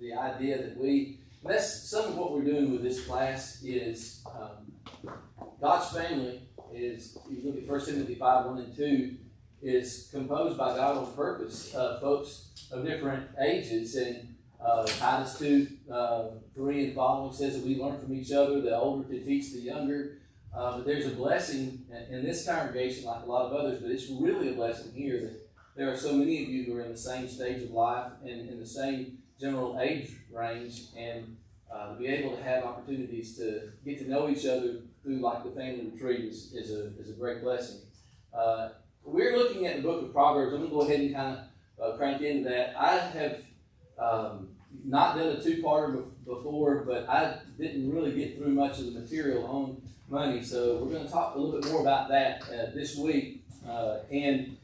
the idea that that's some of what we're doing with this class is God's family is, you look at 1 Timothy 5, 1 and 2, is composed by God on purpose, folks of different ages. And Titus 2, 3 and following says that we learn from each other, the older to teach the younger. But there's a blessing in this congregation, like a lot of others, but it's really a blessing here that there are so many of you who are in the same stage of life and in the same general age range, and to be able to have opportunities to get to know each other through like the family retreat is a great blessing. We're looking at the book of Proverbs. I'm going to go ahead and kind of crank into that. I have not done a two-parter before, but I didn't really get through much of the material on money, so we're going to talk a little bit more about that this week. And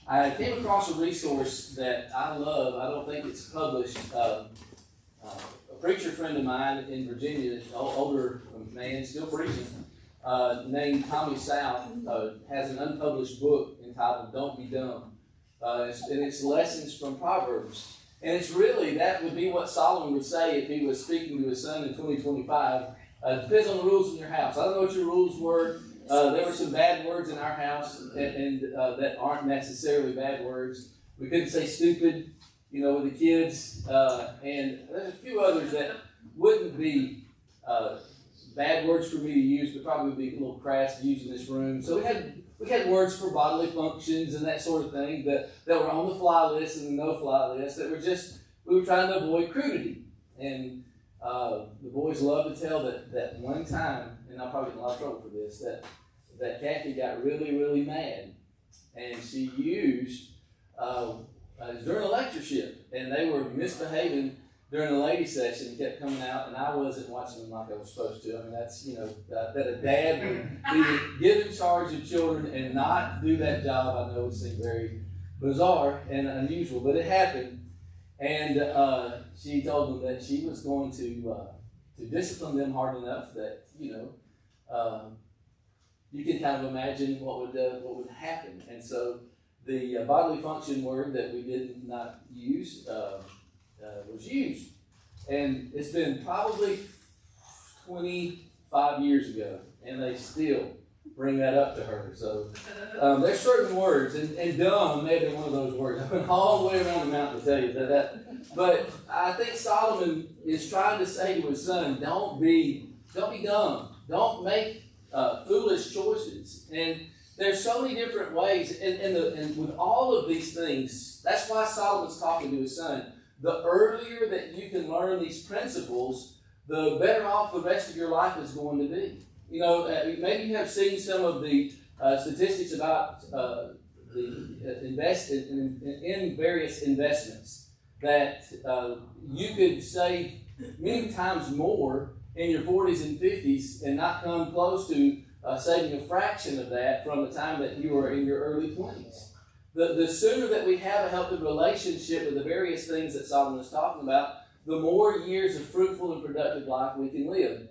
I came across a resource that I love. I don't think it's published. A preacher friend of mine in Virginia, an older man, still preaching, named Tommy South, has an unpublished book entitled Don't Be Dumb. And it's lessons from Proverbs. And it's really, that would be what Solomon would say if he was speaking to his son in 2025. Depends on the rules in your house. I don't know what your rules were. There were some bad words in our house and that aren't necessarily bad words. We couldn't say stupid, with the kids. And there's a few others that wouldn't be bad words for me to use, but probably would be a little crass to use in this room. So we had words for bodily functions and that sort of thing that were on the fly list and the no-fly list that we were trying to avoid crudity. And the boys love to tell that one time, and I'll probably get in a lot of trouble for this, that Kathy got really, really mad. And she used, it was during a lectureship, and they were misbehaving during the ladies' session and kept coming out, and I wasn't watching them like I was supposed to. I mean, that's, that a dad would be given charge of children and not do that job. I know it seemed very bizarre and unusual, but it happened. And she told them that she was going to discipline them hard enough that, you can kind of imagine what would happen. And so the bodily function word that we did not use was used. And it's been probably 25 years ago, and they still bring that up to her. So there's certain words, and dumb may have been one of those words. I went all the way around the mountain to tell you that. But I think Solomon is trying to say to his son, don't be dumb. Don't make foolish choices. And there's so many different ways, and with all of these things, that's why Solomon's talking to his son. The earlier that you can learn these principles, the better off the rest of your life is going to be. Maybe you have seen some of the statistics about invest in various investments that you could save many times more in your 40s and 50s and not come close to saving a fraction of that from the time that you were in your early 20s. The sooner that we have a healthy relationship with the various things that Solomon is talking about, the more years of fruitful and productive life we can live.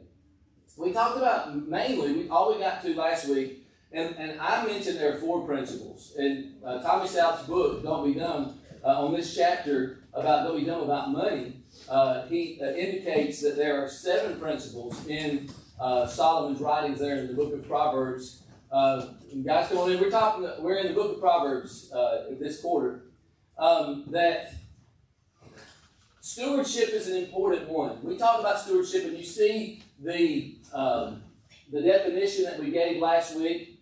We talked about mainly, all we got to last week, and I mentioned there are 4 principles. In Tommy South's book, Don't Be Dumb, on this chapter about Don't Be Dumb about money, he indicates that there are 7 principles in Solomon's writings there in the book of Proverbs. Guys, come on in. We're in the book of Proverbs this quarter. That stewardship is an important one. We talk about stewardship, and you see the definition that we gave last week.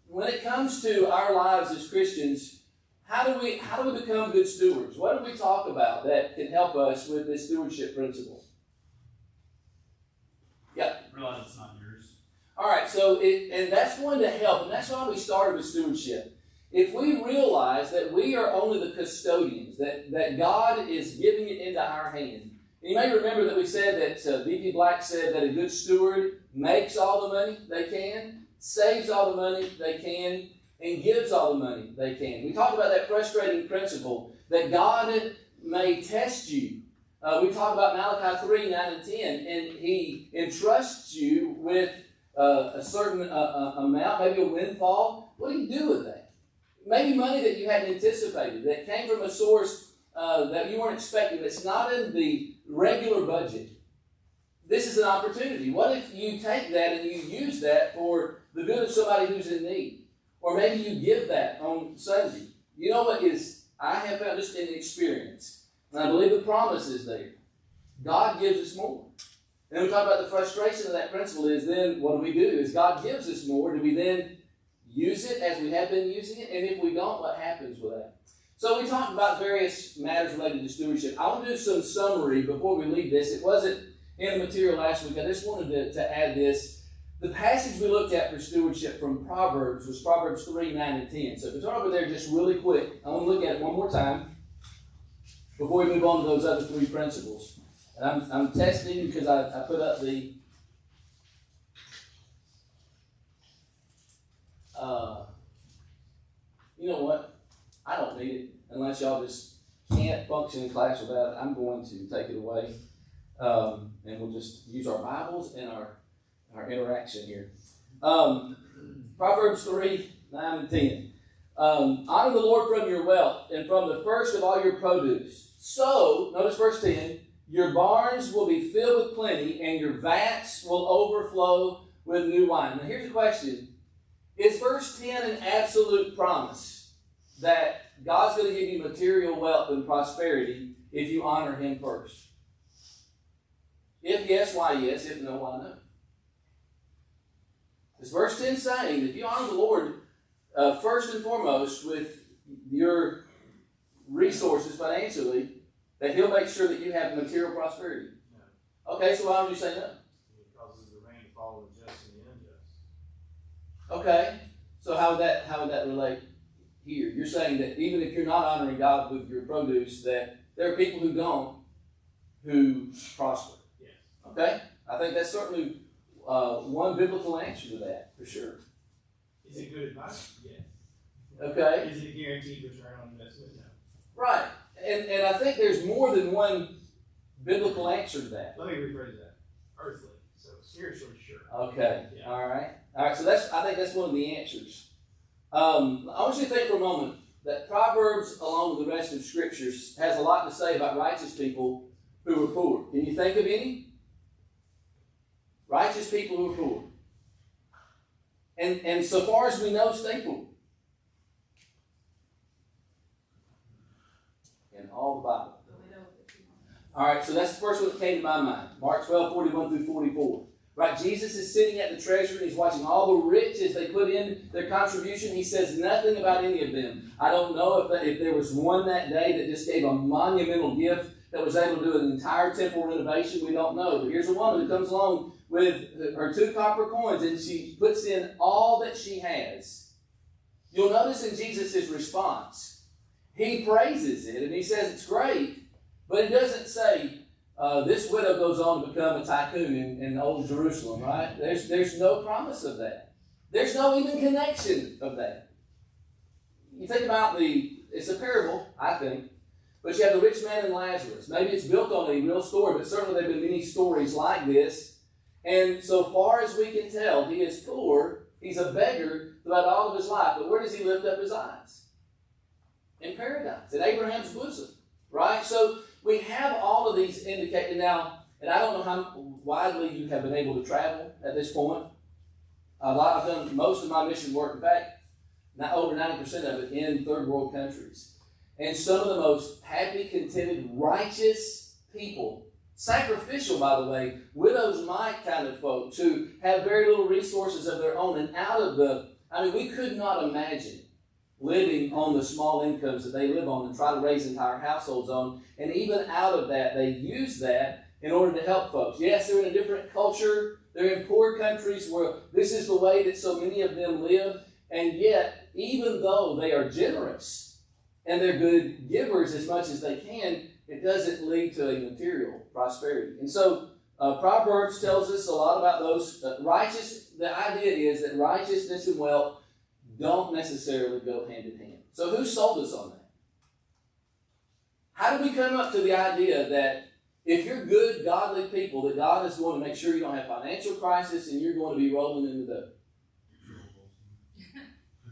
When it comes to our lives as Christians, how do we become good stewards? What do we talk about that can help us with this stewardship principle? Yeah. Realize it's not yours. All right, so and that's going to help, and that's why we started with stewardship. If we realize that we are only the custodians, that God is giving it into our hand. And you may remember that we said that B.P. Black said that a good steward makes all the money they can, saves all the money they can, and gives all the money they can. We talked about that frustrating principle that God may test you. We talked about Malachi 3, 9, and 10, and He entrusts you with a certain amount, maybe a windfall. What do you do with that? Maybe money that you hadn't anticipated, that came from a source that you weren't expecting, that's not in the regular budget, this is an opportunity. What if you take that and you use that for the good of somebody who's in need? Or maybe you give that on Sunday. You know what I have found just in experience, and I believe the promise is there. God gives us more. And we talk about the frustration of that principle is then what do? Is God gives us more, do we then use it as we have been using it? And if we don't, what happens with that? So we talked about various matters related to stewardship. I want to do some summary before we leave this. It wasn't in the material last week. I just wanted to add this. The passage we looked at for stewardship from Proverbs was Proverbs 3, 9, and 10. So if you turn over there just really quick, I want to look at it one more time before we move on to those other three principles. And I'm testing because I put up the you know what? I don't need it unless y'all just can't function in class without it. I'm going to take it away. And we'll just use our Bibles and our interaction here. Proverbs 3, 9, and 10. Honor the Lord from your wealth and from the first of all your produce. So, notice verse 10, your barns will be filled with plenty and your vats will overflow with new wine. Now here's the question. Is verse 10 an absolute promise that God's going to give you material wealth and prosperity if you honor Him first? If yes, why yes? If no, why no? Is verse 10 saying that if you honor the Lord first and foremost with your resources financially, that He'll make sure that you have material prosperity? No. Okay, so why would you say no? It causes the rain to fall on the just and the unjust. Okay, so how would that relate here? You're saying that even if you're not honoring God with your produce, that there are people who don't, who prosper. Yes. Okay, I think that's certainly one biblical answer to that, for sure. Is it good advice? Yes. Okay. Is it a guaranteed return on investment? No. Right. And I think there's more than one biblical answer to that. Let me rephrase that. Earthly. So spiritually, sure. Okay. Yeah. All right. So I think that's one of the answers. I want you to think for a moment that Proverbs, along with the rest of Scriptures, has a lot to say about righteous people who are poor. Can you think of any? Righteous people who are poor. And so far as we know, stay poor. In all the Bible. All right, so that's the first one that came to my mind. Mark 12, 41 through 44. Right, Jesus is sitting at the treasury and he's watching all the rich as they put in their contribution. He says nothing about any of them. I don't know if there was one that day that just gave a monumental gift that was able to do an entire temple renovation. We don't know. But here's a woman who comes along with her 2 copper coins and she puts in all that she has. You'll notice in Jesus' response, he praises it and he says it's great, but it doesn't say, this widow goes on to become a tycoon in old Jerusalem, right? There's no promise of that. There's no even connection of that. You think about it's a parable, I think, but you have the rich man and Lazarus. Maybe it's built on a real story, but certainly there have been many stories like this. And so far as we can tell, he is poor, he's a beggar throughout all of his life, but where does he lift up his eyes? In paradise, in Abraham's bosom, right? So we have all of these indicated now, and I don't know how widely you have been able to travel at this point. I've done most of my mission work, in fact, over 90% of it in third world countries. And some of the most happy, contented, righteous people, sacrificial, by the way, widow's mite kind of folks who have very little resources of their own, and we could not imagine living on the small incomes that they live on and try to raise entire households on. And even out of that, they use that in order to help folks. Yes, they're in a different culture. They're in poor countries where this is the way that so many of them live. And yet, even though they are generous and they're good givers as much as they can, it doesn't lead to a material prosperity. And so, Proverbs tells us a lot about those righteous. The idea is that righteousness and wealth don't necessarily go hand in hand. So who sold us on that? How did we come up to the idea that if you're good, godly people, that God is going to make sure you don't have financial crisis and you're going to be rolling in the dough?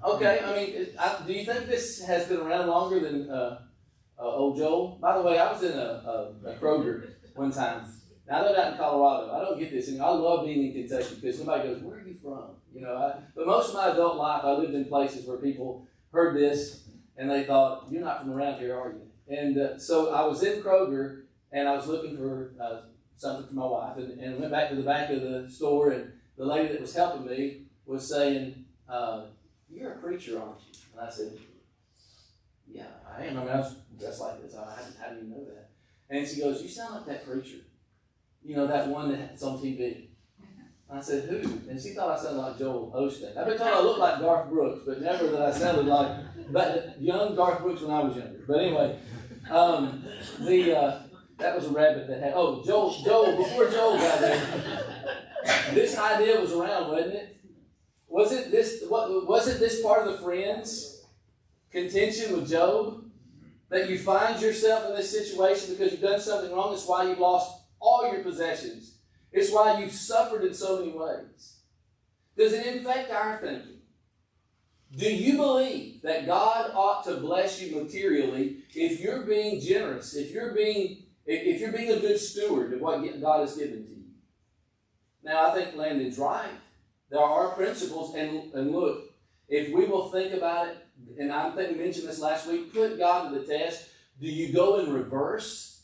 Okay, do you think this has been around longer than old Joel. By the way, I was in a Kroger one time. Now, I live out in Colorado. I don't get this. And I love being in Kentucky because somebody goes, where are you from? But most of my adult life, I lived in places where people heard this and they thought, you're not from around here, are you? And so I was in Kroger and I was looking for something for my wife and went back to the back of the store, and the lady that was helping me was saying, you're a preacher, aren't you? And I said, yeah, I am. I was dressed like this. How do you know that? And she goes, you sound like that preacher. That one that's on TV. I said, who? And she thought I sounded like Joel Osteen. I've been told I looked like Garth Brooks, but never that I sounded like young Garth Brooks when I was younger. But anyway, that was a rabbit that had, Joel, before Joel got there, this idea was around, wasn't it? Wasn't this part of the Friends contention with Job? That you find yourself in this situation because you've done something wrong. It's why you've lost all your possessions. It's why you've suffered in so many ways. Does it infect our thinking? Do you believe that God ought to bless you materially if you're being generous, if you're being a good steward of what God has given to you? Now, I think Landon's right. There are principles, and look, if we will think about it, and I think we mentioned this last week, put God to the test. Do you go in reverse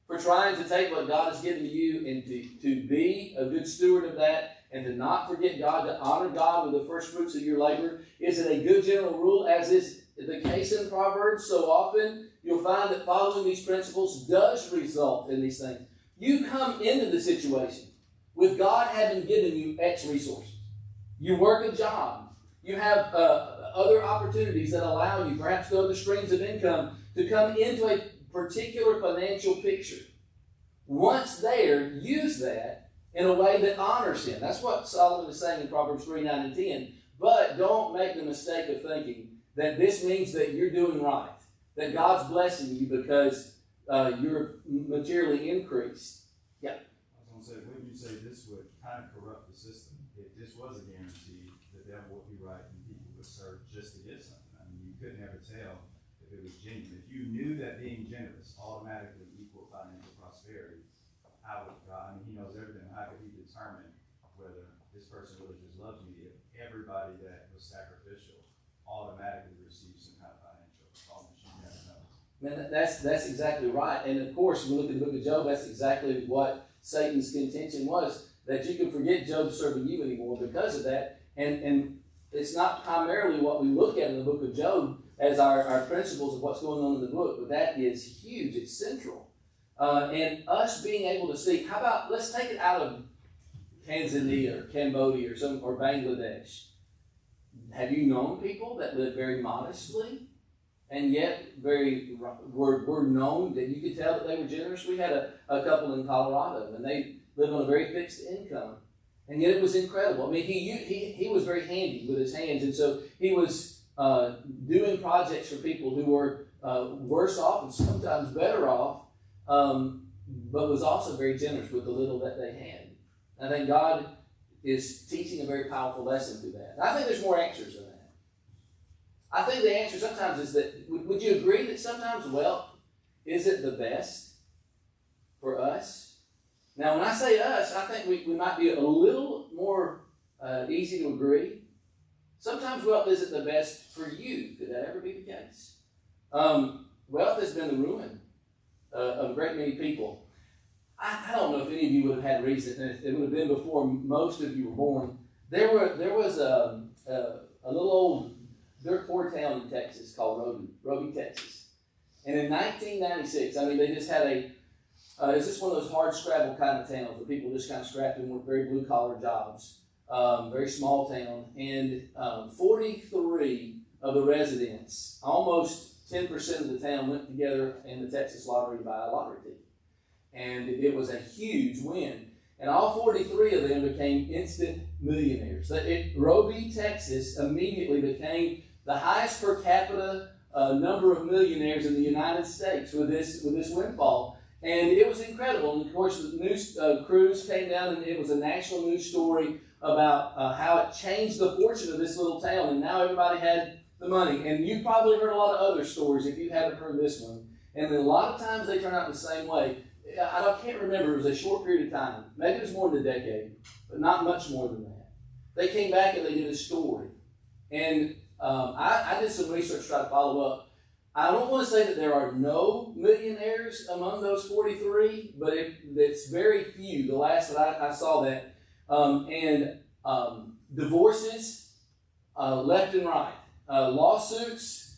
for trying to take what God has given to you and to be a good steward of that and to not forget God, to honor God with the first fruits of your labor? Is it a good general rule, as is the case in Proverbs? So often you'll find that following these principles does result in these things. You come into the situation with God having given you X resources. You work a job. You have other opportunities that allow you, perhaps other streams of income, to come into a particular financial picture. Once there, use that in a way that honors Him. That's what Solomon is saying in Proverbs 3, 9, and 10. But don't make the mistake of thinking that this means that you're doing right, that God's blessing you because you're materially increased. Yeah. I was going to say, wouldn't you say this would kind of corrupt the system? If this was a guarantee, the devil would be right and people would serve just to get something. I mean, you couldn't ever tell if it was genuine. If you knew that being generous automatically equaled financial prosperity, how would God, I mean, He knows everything. How could He determine whether this person really just loves me if everybody that was sacrificial automatically received some kind of financial bonus? You never know. Man, that's exactly right. And of course, when we look at the book of Job, that's exactly what Satan's contention was, that you can forget Job serving you anymore because of that. And it's not primarily what we look at in the book of Job as our principles of what's going on in the book, but that is huge. It's central. And us being able to see, how about, let's take it out of Tanzania or Cambodia or Bangladesh. Have you known people that live very modestly and yet were known that you could tell that they were generous? We had a couple in Colorado, and they lived on a very fixed income. And yet it was incredible. I mean, he was very handy with his hands, and so he was doing projects for people who were worse off and sometimes better off, but was also very generous with the little that they had. I think God is teaching a very powerful lesson through that. And I think there's more answers than that. I think the answer sometimes is that, would you agree that sometimes wealth isn't the best for us? Now, when I say us, I think we might be a little more easy to agree. Sometimes wealth isn't the best for you. Could that ever be the case? Wealth has been the ruin of a great many people. I don't know if any of you would have had reason, and it would have been before most of you were born. There was a little old dirt poor town in Texas called Roby, Texas. And in 1996, I mean, they just had it's just one of those hard scrabble kind of towns where people just kind of scrapped in with very blue collar jobs. Very small town. And 43 of the residents, almost 10% of the town, went together in the Texas lottery to buy a lottery ticket. And it was a huge win. And all 43 of them became instant millionaires. Roby, Texas immediately became the highest per capita number of millionaires in the United States with this windfall. And it was incredible. And of course, the news crews came down, and it was a national news story about how it changed the fortune of this little town. And now everybody had the money. And you've probably heard a lot of other stories if you haven't heard this one. And then a lot of times they turn out the same way. I can't remember. It was a short period of time. Maybe it was more than a decade, but not much more than that. They came back and they did a story. And I did some research to try to follow up. I don't want to say that there are no millionaires among those 43, but it's very few. The last that I saw that. Divorces left and right. Lawsuits,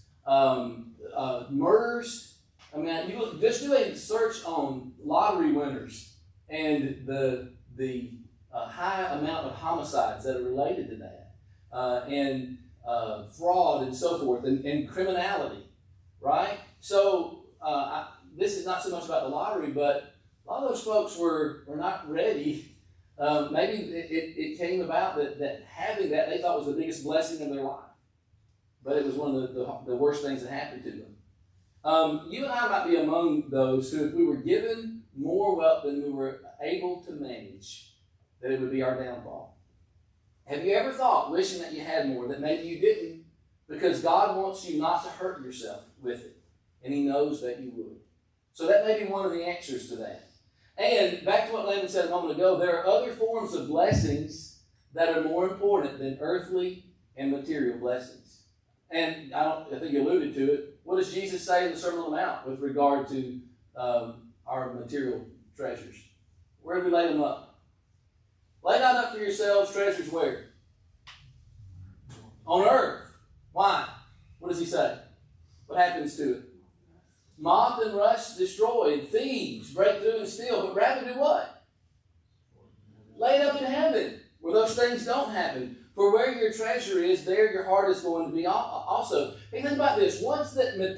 murders. I mean, you just do a search on lottery winners and the high amount of homicides that are related to that, and fraud and so forth, and criminality, right? So this is not so much about the lottery, but a lot of those folks were not ready. Maybe it came about that having that they thought was the biggest blessing in their life, but it was one of the worst things that happened to them. You and I might be among those who, if we were given more wealth than we were able to manage, that it would be our downfall. Have you ever thought, wishing that you had more, that maybe you didn't, because God wants you not to hurt yourself with it, and He knows that you would? So that may be one of the answers to that. And back to what Landon said a moment ago, there are other forms of blessings that are more important than earthly and material blessings. And I think you alluded to it. What does Jesus say in the Sermon on the Mount with regard to our material treasures? Where do we lay them up? Lay not up for yourselves treasures where? On earth. Why? What does He say? What happens to it? Moth and rust destroy, and thieves break through and steal, but rather do what? Lay it up in heaven, where those things don't happen. For where your treasure is, there your heart is going to be also. Hey, think about this. Once eternity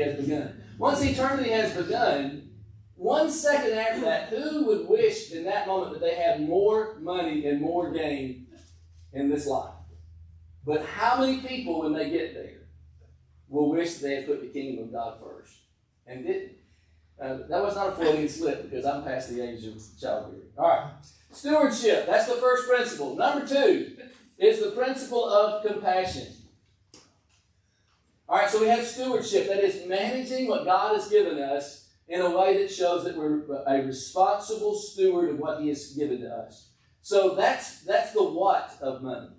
has begun, once eternity has begun, 1 second after that, who would wish in that moment that they had more money and more gain in this life? But how many people, when they get there, will wish that they had put the kingdom of God first and didn't? That was not a Freudian slip, because I'm past the age of childbearing. All right. Stewardship, that's the first principle. Number 2 is the principle of compassion. All right, so we have stewardship, that is managing what God has given us in a way that shows that we're a responsible steward of what He has given to us. So that's the what of money.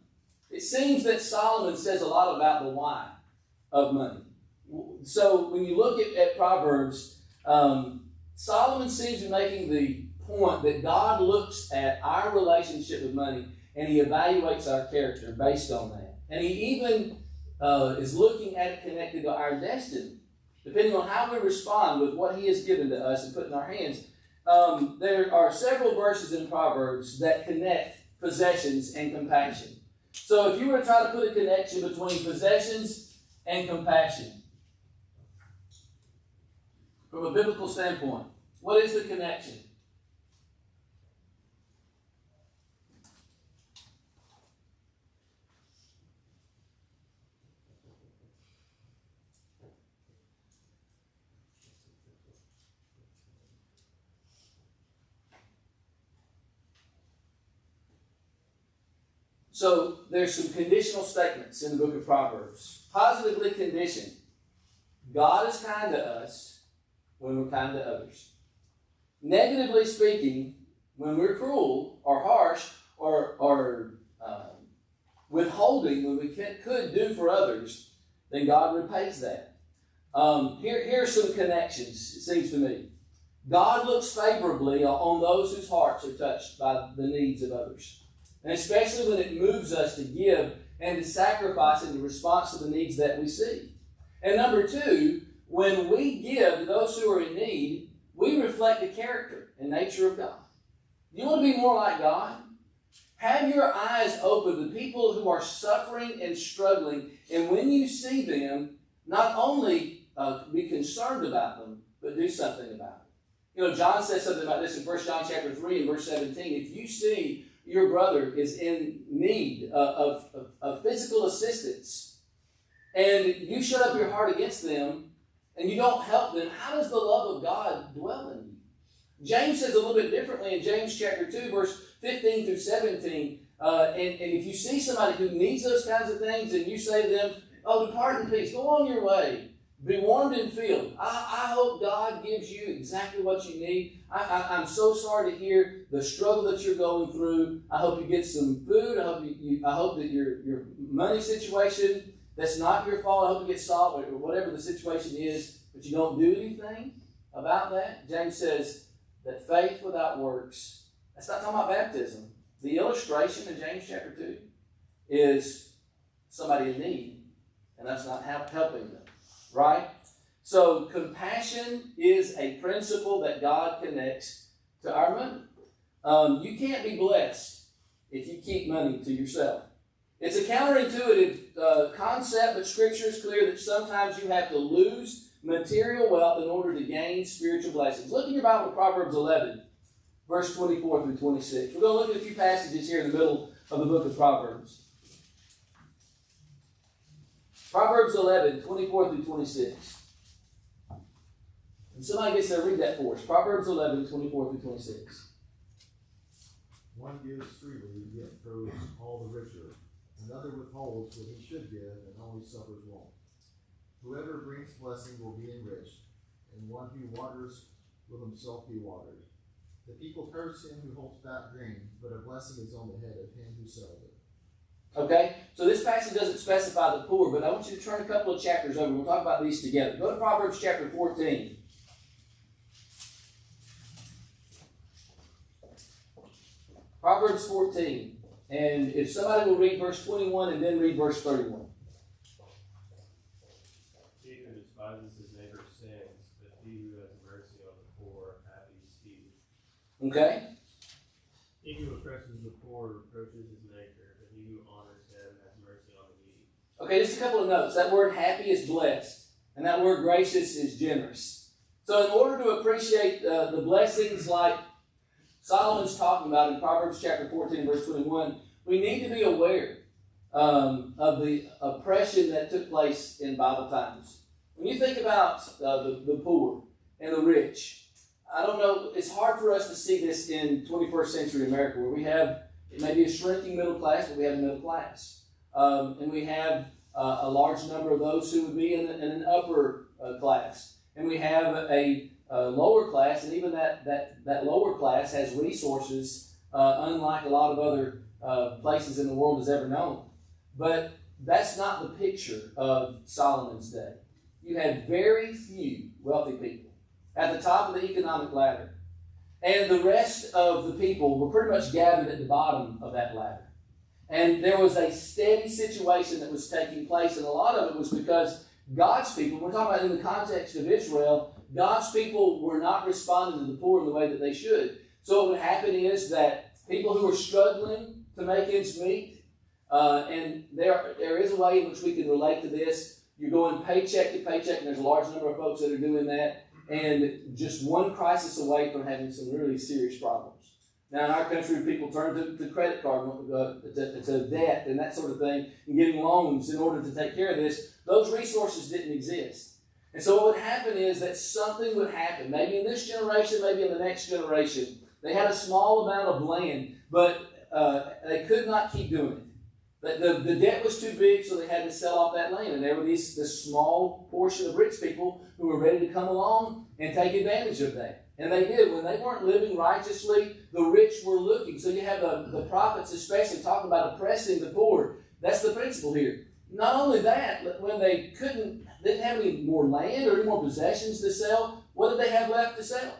It seems that Solomon says a lot about the why of money. So when you look at Proverbs, Solomon seems to be making the point that God looks at our relationship with money and He evaluates our character based on that. And He even is looking at it connected to our destiny, depending on how we respond with what He has given to us and put in our hands. There are several verses in Proverbs that connect possessions and compassion. So if you were to try to put a connection between possessions and compassion, from a biblical standpoint, what is the connection? So there's some conditional statements in the book of Proverbs. Positively conditioned. God is kind to us when we're kind to others. Negatively speaking, when we're cruel or harsh or withholding when we could do for others, then God repays that. Here are some connections, it seems to me. God looks favorably on those whose hearts are touched by the needs of others. And especially when it moves us to give and to sacrifice in response to the needs that we see. And number 2, when we give to those who are in need, we reflect the character and nature of God. You want to be more like God? Have your eyes open to people who are suffering and struggling, and when you see them, not only be concerned about them, but do something about it. You know, John says something about this in 1 John chapter 3 and verse 17. If you see your brother is in need of physical assistance, and you shut up your heart against them, and you don't help them, how does the love of God dwell in you? James says a little bit differently in James chapter 2, verse 15 through 17. And if you see somebody who needs those kinds of things, and you say to them, "Oh, depart in peace, go on your way," Be warmed and filled. I hope God gives you exactly what you need. I'm so sorry to hear the struggle that you're going through. I hope you get some food. I hope that your money situation, that's not your fault. I hope you get solved, or whatever the situation is, but you don't do anything about that. James says that faith without works, that's not talking about baptism. The illustration in James chapter 2 is somebody in need, and that's not helping them. Right? So compassion is a principle that God connects to our money. You can't be blessed if you keep money to yourself. It's a counterintuitive concept, but Scripture is clear that sometimes you have to lose material wealth in order to gain spiritual blessings. Look in your Bible, Proverbs 11, verse 24 through 26. We're going to look at a few passages here in the middle of the book of Proverbs. Proverbs 11, 24 through 26. And somebody gets there, read that for us. Proverbs 11, 24 through 26. One gives freely, yet grows all the richer. Another withholds what he should give, and only suffers want. Whoever brings blessing will be enriched, and one who waters will himself be watered. The people curse him who holds back grain, but a blessing is on the head of him who sells it. Okay, so this passage doesn't specify the poor, but I want you to turn a couple of chapters over. We'll talk about these together. Go to Proverbs chapter 14. Proverbs 14. And if somebody will read verse 21 and then read verse 31. He who despises his neighbor sins, but he who has mercy on the poor, happy is he. Okay? He who oppresses the poor reproaches his maker, but he who honors him has mercy on the needy. Okay, just a couple of notes. That word happy is blessed, and that word gracious is generous. So in order to appreciate the blessings like Solomon's talking about in Proverbs chapter 14, verse 21, we need to be aware of the oppression that took place in Bible times. When you think about the poor and the rich, I don't know, it's hard for us to see this in 21st century America, where we have maybe a shrinking middle class, but we have a middle class. And we have a large number of those who would be in an upper class. And we have a lower class, and even that lower class has resources unlike a lot of other places in the world has ever known. But that's not the picture of Solomon's day. You had very few wealthy people at the top of the economic ladder. And the rest of the people were pretty much gathered at the bottom of that ladder. And there was a steady situation that was taking place, and a lot of it was because God's people, we're talking about in the context of Israel, God's people were not responding to the poor in the way that they should. So what would happen is that people who were struggling to make ends meet, and there is a way in which we can relate to this. You're going paycheck to paycheck, and there's a large number of folks that are doing that, and just one crisis away from having some really serious problems. Now, in our country, people turn to credit card, to debt and that sort of thing, and getting loans in order to take care of this. Those resources didn't exist. And so what would happen is that something would happen, maybe in this generation, maybe in the next generation. They had a small amount of land, but they could not keep doing it. The debt was too big, so they had to sell off that land. And there were this small portion of rich people who were ready to come along and take advantage of that. And they did. When they weren't living righteously, the rich were looking. So you have the prophets especially talking about oppressing the poor. That's the principle here. Not only that, when they didn't have any more land or any more possessions to sell, what did they have left to sell?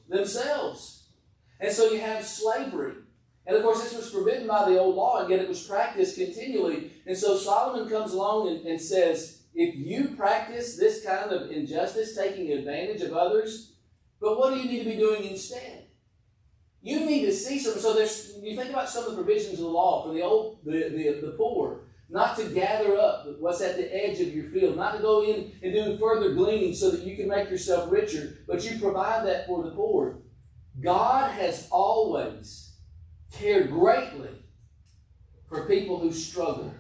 Themselves. And so you have slavery. And of course, this was forbidden by the old law, and yet it was practiced continually. And so Solomon comes along and says, if you practice this kind of injustice, taking advantage of others, but what do you need to be doing instead? You need to see something. So you think about some of the provisions of the law for the poor, not to gather up what's at the edge of your field, not to go in and do further gleaning so that you can make yourself richer, but you provide that for the poor. God has always cared greatly for people who struggle,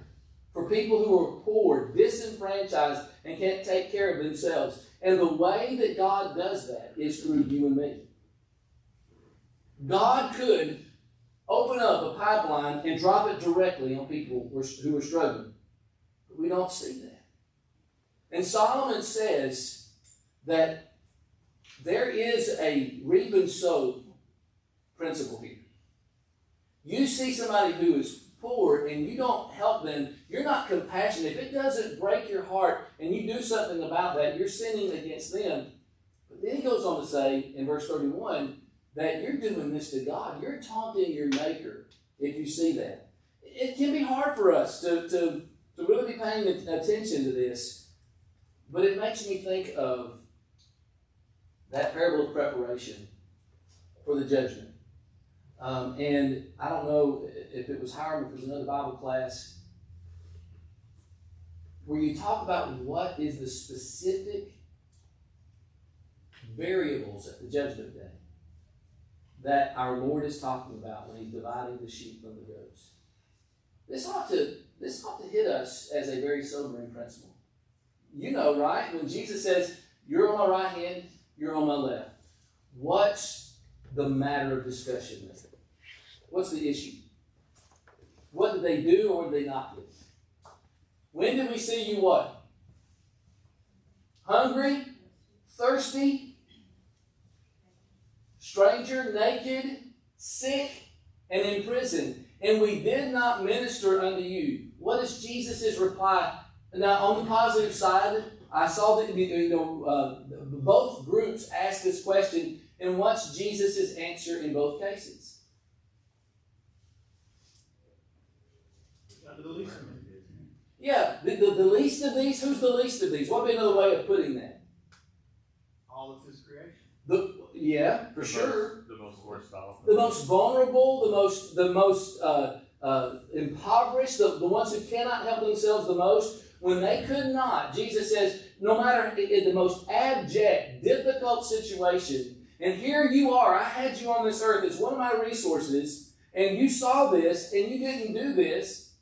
for people who are poor, disenfranchised, and can't take care of themselves. And the way that God does that is through you and me. God could open up a pipeline and drop it directly on people who are struggling. But we don't see that. And Solomon says that there is a reap and sow principle here. You see somebody who is poor and you don't help them, you're not compassionate. If it doesn't break your heart and you do something about that, you're sinning against them. But then he goes on to say in verse 31 that you're doing this to God. You're taunting your Maker if you see that. It can be hard for us to really be paying attention to this, but it makes me think of that parable of preparation for the judgment. And I don't know if it was Hiram, if it was another Bible class, where you talk about what is the specific variables at the judgment day that our Lord is talking about when he's dividing the sheep from the goats. This ought to hit us as a very sobering principle. You know, right? When Jesus says, you're on my right hand, you're on my left. What's the matter of discussion there? What's the issue? What did they do or did they not do? When did we see you what? Hungry? Thirsty? Stranger? Naked? Sick? And in prison? And we did not minister unto you. What is Jesus' reply? Now, on the positive side, I saw that both groups asked this question, and what's Jesus' answer in both cases? The least of them. Yeah, the least of these. Who's the least of these? What would be another way of putting that? All of his creation. Sure. The most worst off. The most vulnerable, the most impoverished, the ones who cannot help themselves the most. When they could not, Jesus says, no matter in the most abject, difficult situation, and here you are, I had you on this earth as one of my resources, and you saw this, and you didn't do this.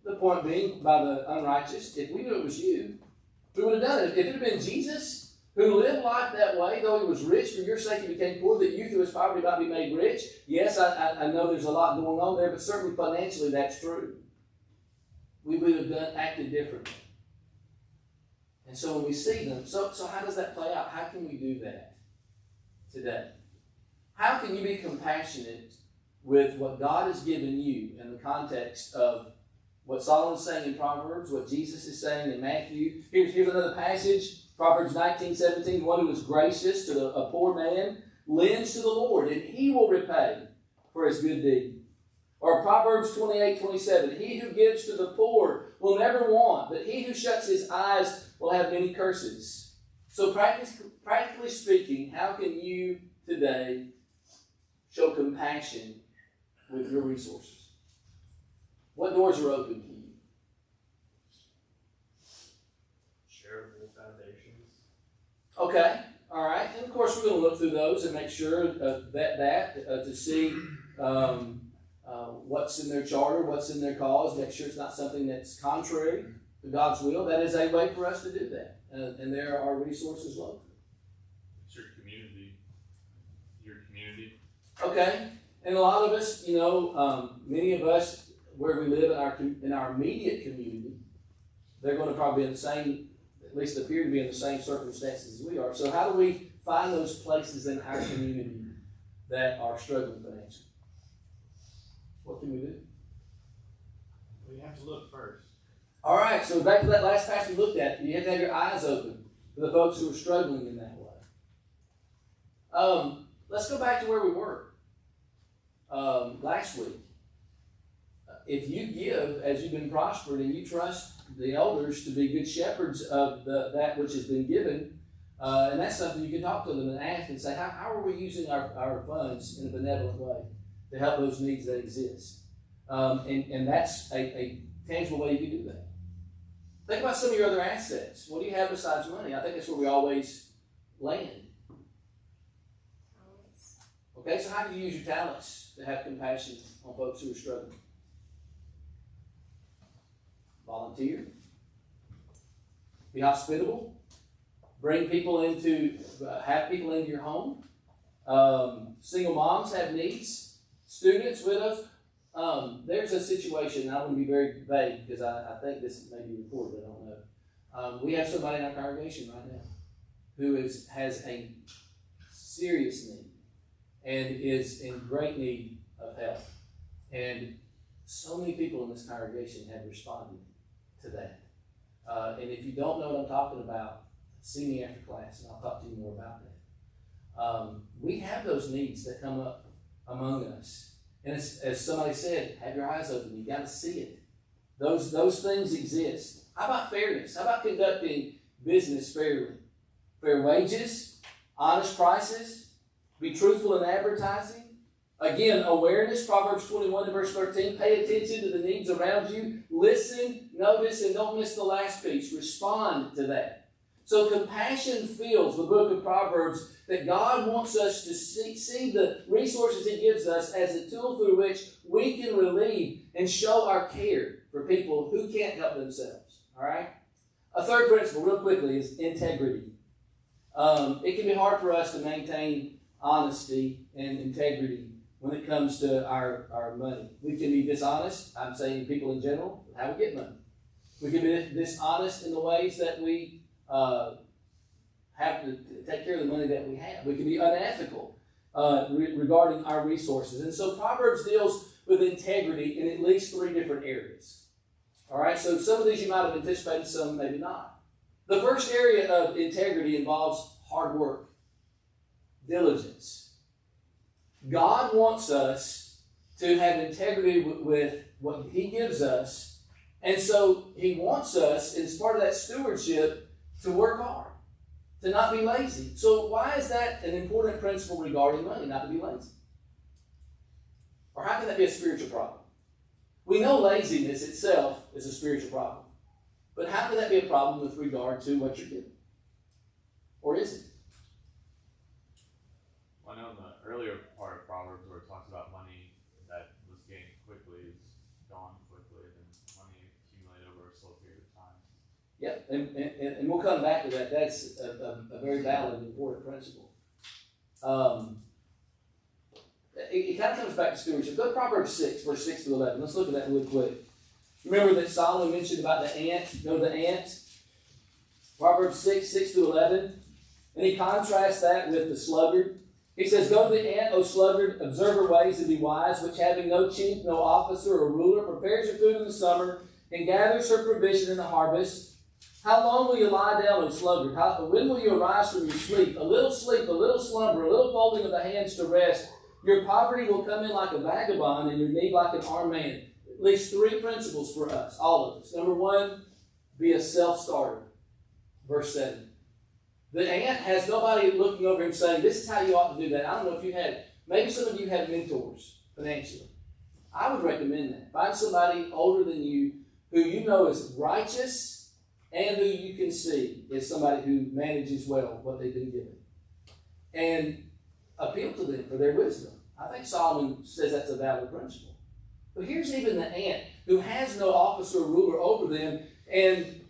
The point being, by the unrighteous, if we knew it was you, we would have done it. If it had been Jesus who lived life that way, though he was rich, for your sake he became poor, that you through his poverty might be made rich. Yes, I know there's a lot going on there, but certainly financially that's true. We would have acted differently. And so when we see them, so how does that play out? How can we do that today? How can you be compassionate with what God has given you in the context of what Solomon's saying in Proverbs, what Jesus is saying in Matthew? Here's another passage, Proverbs 19:17. One who is gracious to a poor man lends to the Lord, and he will repay for his good deed. Or Proverbs 28:27. He who gives to the poor will never want, but he who shuts his eyes will have many curses. So practically speaking, how can you today show compassion with your resources? What doors are open to you? Charitable foundations. Okay, all right. And of course, we're going to look through those and make sure to see what's in their charter, what's in their cause, make sure it's not something that's contrary to God's will. That is a way for us to do that. And there are resources locally. It's your community. Okay. And a lot of us, many of us, where we live in our immediate community, they're going to probably be in the same, at least appear to be in the same circumstances as we are. So how do we find those places in our community that are struggling financially? What can we do? We have to look first. All right, so back to that last passage we looked at. You have to have your eyes open for the folks who are struggling in that way. Let's go back to where we were last week. If you give as you've been prospered and you trust the elders to be good shepherds of that which has been given, and that's something you can talk to them and ask and say, how are we using our funds in a benevolent way to help those needs that exist? And that's a tangible way you can do that. Think about some of your other assets. What do you have besides money? I think that's where we always land. Okay, so how do you use your talents to have compassion on folks who are struggling? Volunteer. Be hospitable. Bring people have people into your home. Single moms have needs. Students, widows. There's a situation, and I want to be very vague because I think this may be recorded, I don't know. We have somebody in our congregation right now who has a serious need and is in great need of help. And so many people in this congregation have responded to that. And if you don't know what I'm talking about, see me after class and I'll talk to you more about that. We have those needs that come up among us. And as somebody said, have your eyes open. You got to see it. Those things exist. How about fairness? How about conducting business fairly? Fair wages, honest prices, be truthful in advertising. Again, awareness, Proverbs 21 and verse 13. Pay attention to the needs around you. Listen, notice, and don't miss the last piece. Respond to that. So compassion fills the book of Proverbs that God wants us to see the resources He gives us as a tool through which we can relieve and show our care for people who can't help themselves. All right? A third principle, real quickly, is integrity. It can be hard for us to maintain honesty and integrity when it comes to our money. We can be dishonest, I'm saying people in general, with how we get money. We can be dishonest in the ways that we have to take care of the money that we have. We can be unethical regarding our resources. And so Proverbs deals with integrity in at least 3 different areas. All right, so some of these you might have anticipated, some maybe not. The first area of integrity involves hard work, diligence. God wants us to have integrity with what He gives us, and so He wants us, as part of that stewardship, to work hard, to not be lazy. So why is that an important principle regarding money, not to be lazy? Or how can that be a spiritual problem? We know laziness itself is a spiritual problem. But how can that be a problem with regard to what you're giving? Or is it? I know in the earlier part of Proverbs where it talks about money that was gained quickly is gone quickly, and money accumulated over a slow period of time. Yeah, and we'll come back to that. That's a very valid and important principle. It kind of comes back to stewardship. Go to Proverbs 6, verse 6 to 11. Let's look at that real quick. Remember that Solomon mentioned about the ant. Go to the ant. Proverbs 6, 6 to 11. And he contrasts that with the sluggard. He says, Go to the ant, O sluggard, observe her ways and be wise, which having no chief, no officer or ruler, prepares her food in the summer and gathers her provision in the harvest. How long will you lie down, O sluggard? When will you arise from your sleep, a little slumber, a little folding of the hands to rest? Your poverty will come in like a vagabond and your need like an armed man. At least 3 principles for us, all of us. Number 1, be a self-starter. Verse 7. The ant has nobody looking over him saying, this is how you ought to do that. I don't know if you had, maybe some of you have mentors financially. I would recommend that. Find somebody older than you who you know is righteous and who you can see is somebody who manages well what they've been given. And appeal to them for their wisdom. I think Solomon says that's a valid principle. But here's even the ant who has no officer or ruler over them and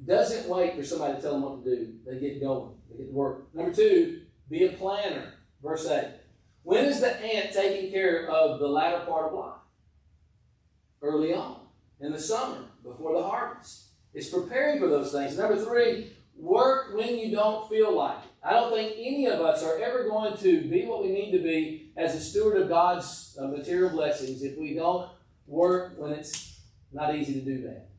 doesn't wait for somebody to tell them what to do. They get going. They get to work. Number 2, be a planner. Verse 8. When is the ant taking care of the latter part of life? Early on. In the summer. Before the harvest. It's preparing for those things. Number 3, work when you don't feel like it. I don't think any of us are ever going to be what we need to be as a steward of God's material blessings if we don't work when it's not easy to do that.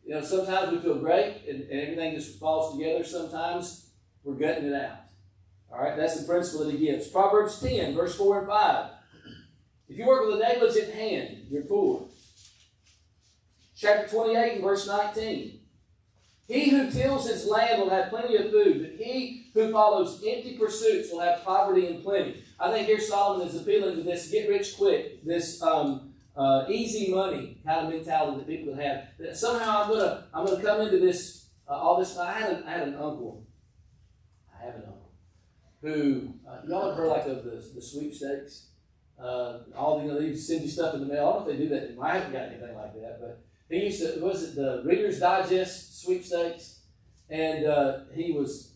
You know, sometimes we feel great and everything just falls together. Sometimes we're gutting it out. All right, that's the principle that He gives. Proverbs 10, verse 4 and 5. If you work with a negligent hand, you're poor. Chapter 28 and verse 19. He who tills his land will have plenty of food, but he who follows empty pursuits will have poverty and plenty. I think here Solomon is appealing to this get rich quick, this easy money kind of mentality that people have. That somehow I'm gonna come into this all this. I had an uncle. I have an uncle who y'all have heard like of the sweepstakes. They send you stuff in the mail. I don't know if they do that anymore. I haven't got anything like that, but. He used to, was it the Reader's Digest sweepstakes? And he is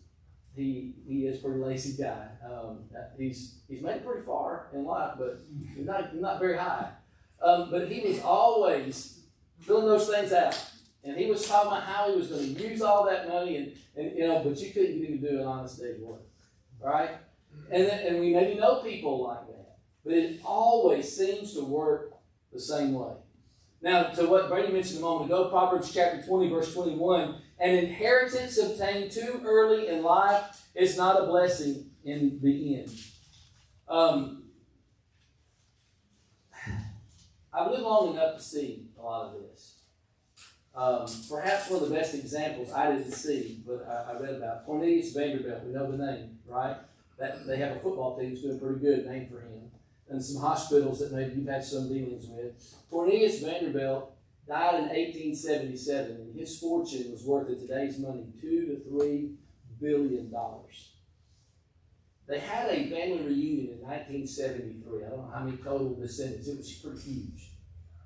a pretty lazy guy. He's made it pretty far in life, but not very high. But he was always filling those things out. And he was talking about how he was going to use all that money, and but you couldn't get him to do an honest day's work, right? And we maybe know people like that, but it always seems to work the same way. Now, to what Brady mentioned a moment ago, Proverbs chapter 20, verse 21, an inheritance obtained too early in life is not a blessing in the end. I've lived long enough to see a lot of this. Perhaps one of the best examples I didn't see, but I read about Cornelius Vanderbilt. We know the name, right? That they have a football team that's doing pretty good, named for him, and some hospitals that maybe you've had some dealings with. Cornelius Vanderbilt died in 1877, and his fortune was worth in today's money $2 to $3 billion. They had a family reunion in 1973. I don't know how many total descendants. It was pretty huge.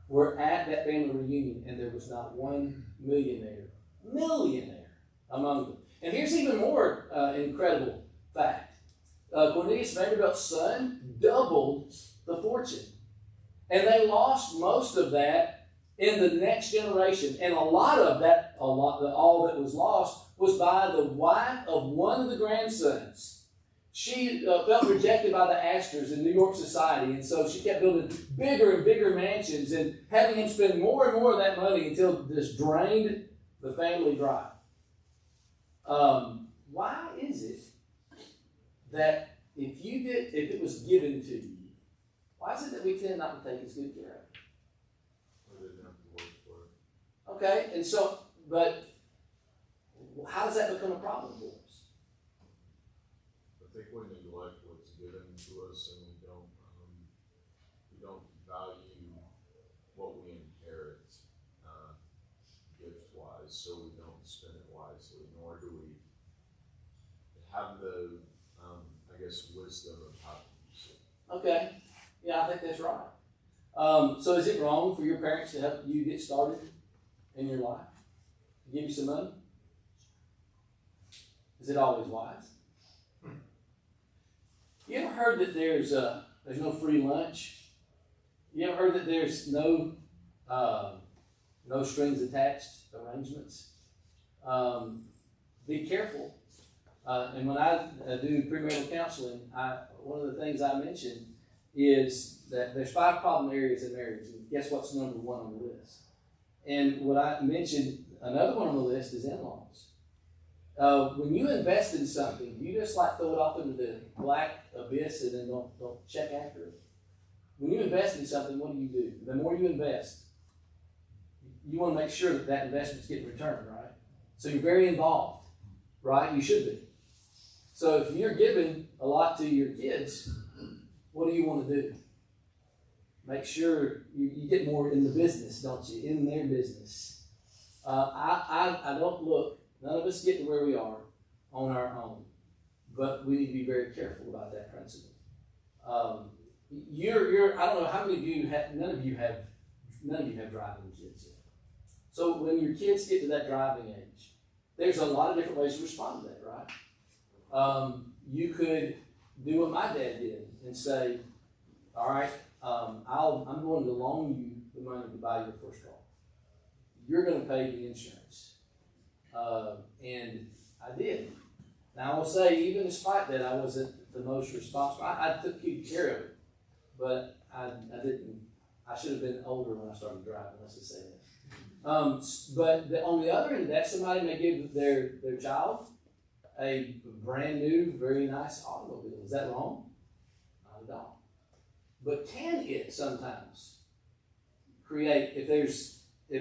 We're at that family reunion, and there was not one millionaire among them. And here's even more incredible fact. Cornelius Vanderbilt's son doubled the fortune. And they lost most of that in the next generation. And all that was lost was by the wife of one of the grandsons. She felt rejected by the Astors in New York society, and so she kept building bigger and bigger mansions and having him spend more and more of that money until this drained the family dry. Why is it that if it was given to you, why is it that we tend not to take as good care of it? We didn't have to work for it. Okay, and so, but how does that become a problem for us? I think we neglect what's given to us, and we don't value what we inherit gift-wise, so we don't spend it wisely, nor do we have the, wisdom of how to use it. Okay, yeah, I think that's right. So is it wrong for your parents to help you get started in your life? To give you some money? Is it always wise? You ever heard that there's no free lunch? You ever heard that there's no strings attached arrangements? Be careful. And when I do premarital counseling, one of the things I mention is that there's 5 problem areas in marriage. And guess what's number 1 on the list? And what I mentioned, another one on the list is in-laws. When you invest in something, you just throw it off into the black abyss and then don't check after it. When you invest in something, what do? The more you invest, you want to make sure that investment's getting returned, right? So you're very involved, right? You should be. So if you're giving a lot to your kids, what do you want to do? Make sure you get more in the business, don't you? In their business. I don't look. None of us get to where we are on our own, but we need to be very careful about that principle. I don't know how many of you have. None of you have driving kids yet. So when your kids get to that driving age, there's a lot of different ways to respond to that, right? You could do what my dad did and say, "All right, I'm going to loan you the money to buy your first car. You're going to pay the insurance." And I did. Now I will say, even despite that, I wasn't the most responsible. I took good care of it, but I didn't. I should have been older when I started driving. Let's just say that. But on the other end of that, somebody may give their child a brand new, very nice automobile. Is that wrong? Not at all. But can it sometimes create, if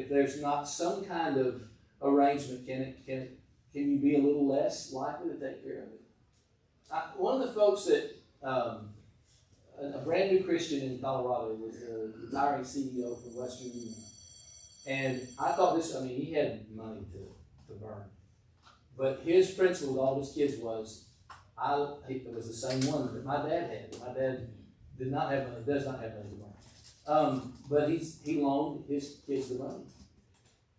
there's not some kind of arrangement, can you be a little less likely to take care of it? One of the folks that a brand new Christian in Colorado was the retiring CEO from Western Union, and I thought he had money to burn, but his principle with all his kids was, it was the same one that my dad had. My dad does not have money to burn, but he loaned his kids the money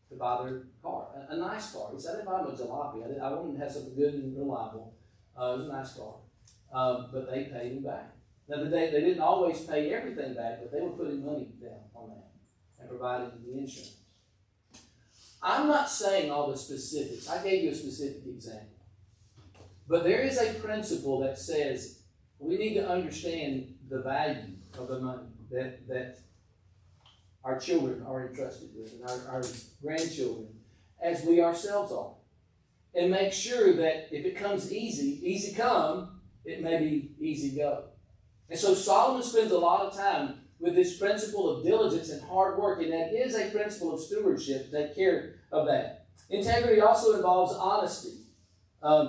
to buy their car, a nice car. He said, I didn't buy him a jalopy. I wanted to have something good and reliable. It was a nice car. But they paid him back. Now, they didn't always pay everything back, but they were putting money down on that and providing the insurance. I'm not saying all the specifics. I gave you a specific example. But there is a principle that says we need to understand the value of the money that our children are entrusted with and our grandchildren, as we ourselves are. And make sure that if it comes easy come, it may be easy go. And so Solomon spends a lot of time with this principle of diligence and hard work, and that is a principle of stewardship to take care of that. Integrity also involves honesty.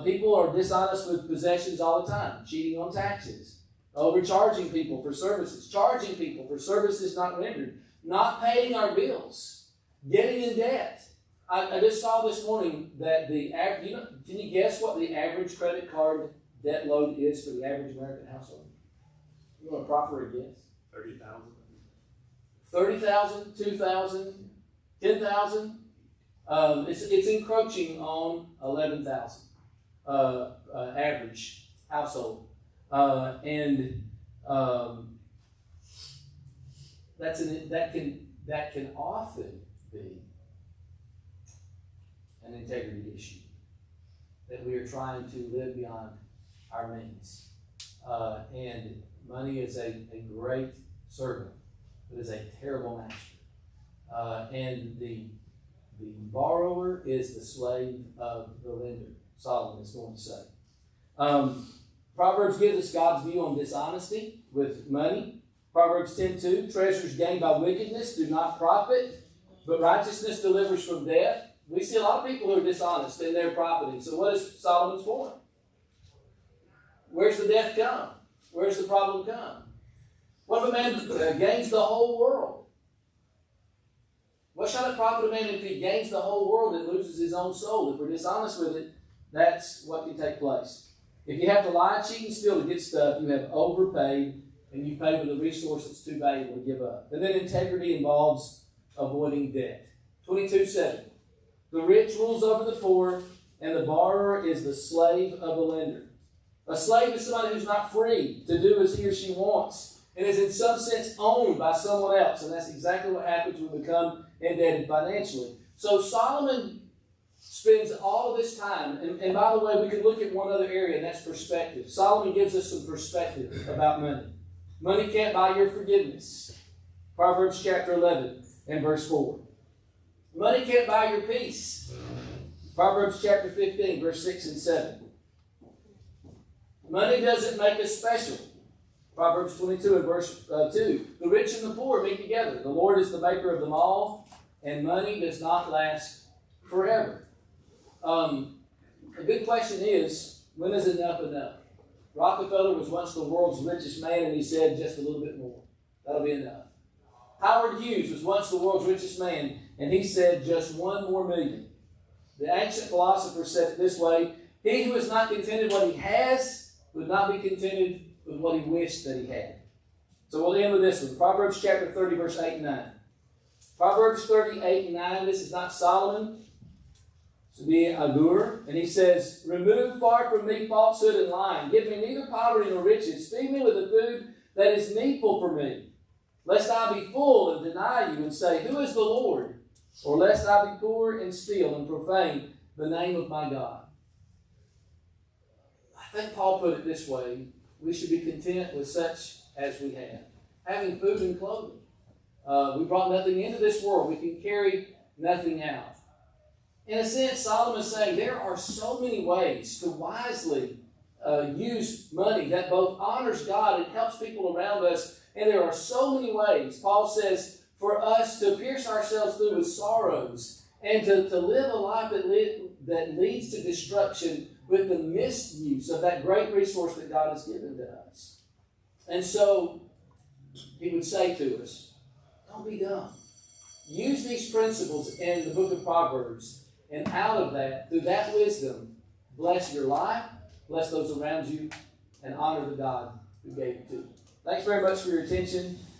People are dishonest with possessions all the time, cheating on taxes, overcharging people for services, charging people for services not rendered, not paying our bills, getting in debt. I just saw this morning that can you guess what the average credit card debt load is for the average American household? You want to proffer a guess? 30,000. 30,000, 2,000, 10,000. It's encroaching on 11,000 average household, and that can often be an integrity issue, that we are trying to live beyond our means, and money is a great servant, but is a terrible master, and the borrower is the slave of the lender, Solomon is going to say. Proverbs gives us God's view on dishonesty with money. Proverbs 10:2, treasures gained by wickedness do not profit, but righteousness delivers from death. We see a lot of people who are dishonest in their property. So what is Solomon's point? Where's the death come? Where's the problem come? What if a man gains the whole world? What shall it profit a man if he gains the whole world and loses his own soul? If we're dishonest with it, that's what can take place. If you have to lie, cheat, and steal to get stuff, you have overpaid, and you've paid with a resource that's too valuable to give up. And then integrity involves avoiding debt. 22:7. The rich rules over the poor, and the borrower is the slave of the lender. A slave is somebody who's not free to do as he or she wants, and is in some sense owned by someone else. And that's exactly what happens when we become indebted financially. So Solomon spends all of this time, and by the way, we could look at one other area, and that's perspective. Solomon gives us some perspective about money. Money can't buy your forgiveness. Proverbs chapter 11 and verse 4. Money can't buy your peace. Proverbs chapter 15, verse 6 and 7. Money doesn't make us special. Proverbs 22 and verse 2. The rich and the poor meet together. The Lord is the maker of them all, and money does not last forever. A good question is, when is enough enough? Rockefeller was once the world's richest man, and he said, just a little bit more. That'll be enough. Howard Hughes was once the world's richest man, and he said, just one more million. The ancient philosopher said it this way: he who is not contented with what he has would not be contented with what he wished that he had. So we'll end with this one. Proverbs chapter 30, verse 8 and 9. Proverbs 30, 8 and 9. This is not Solomon. This would be Agur. And he says, remove far from me falsehood and lying. Give me neither poverty nor riches. Feed me with the food that is needful for me. Lest I be full and deny you and say, who is the Lord? Or lest I be poor and steal and profane the name of my God. I think Paul put it this way: we should be content with such as we have. Having food and clothing. We brought nothing into this world. We can carry nothing out. In a sense, Solomon is saying there are so many ways to wisely use money that both honors God and helps people around us. And there are so many ways, Paul says, for us to pierce ourselves through with sorrows and to live a life that leads to destruction with the misuse of that great resource that God has given to us. And so he would say to us, don't be dumb. Use these principles in the book of Proverbs, and out of that, through that wisdom, bless your life, bless those around you, and honor the God who gave it to you. Thanks very much for your attention.